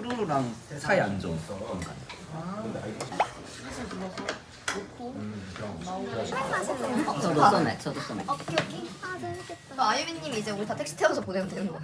프루랑 사이 안 좋은 건가? 저도 쏘네. 오케이 오케이. 아 재밌겠다. 아유미님이 이제 우리 다 택시 태워서 보내면 되는 거야.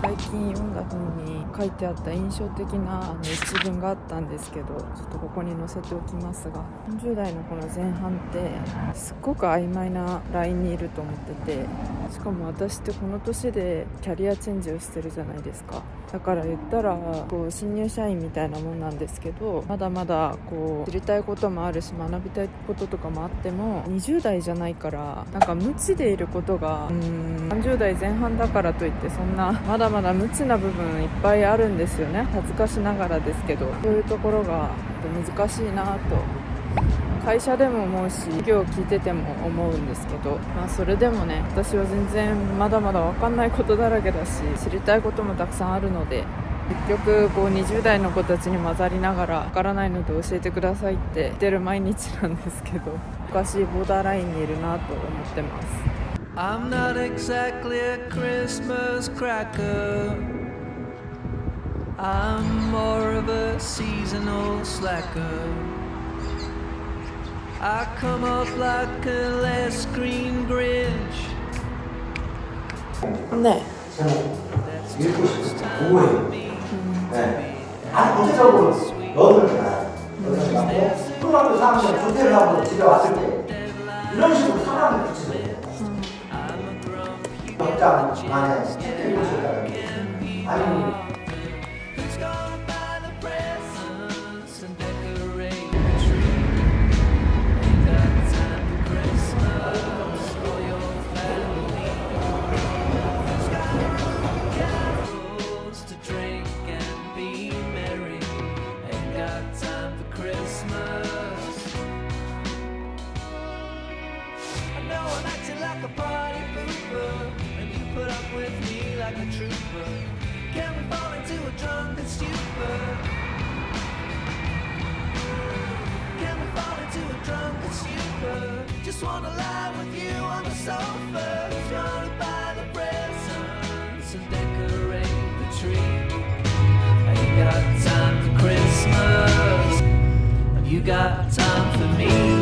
最近読んだ本に書いてあった印象的な一文があったんですけど、ちょっとここに載せておきますが、40代のこの前半ってすっごく曖昧なラインにいると思ってて、しかも私ってこの年でキャリアチェンジをしてるじゃないですか。だから言ったらこう新入社員みたいなもんなんですけど、まだまだこう知りたいこともあるし学びたいこととかもあっても20代じゃないから、なんか無知でいることが30代前半だからといってそんなまだまだ無知な部分いっぱいあるんですよね。恥ずかしながらですけど、そういうところが難しいなと会社でも思うし、授業を聞いてても思うんですけど、それでもね、私は全然まだまだ分かんないことだらけだし、知りたいこともたくさんあるので、結局こう20代の子たちに混ざりながら分からないので教えてくださいって言ってる毎日なんですけど、おかしいボーダーラインにいるなと思ってます。 I'm not exactly a Christmas cracker. I'm more of a seasonal slacker. I come off like a less green Grinch. 네. 전체적으로 너를 잘하고 초등학교 4학년 조퇴를 하고 집에 왔을 때 이런 식으로 상황을 붙이세요. 몇장 만에 책을 읽으셨다는 아니면 like a trooper. Can we fall into a drunken stupor? Can we fall into a drunken stupor? Just wanna lie with you on the sofa, surrounded by the presents and decorate the tree. I ain't got time for Christmas. Have you got time for me?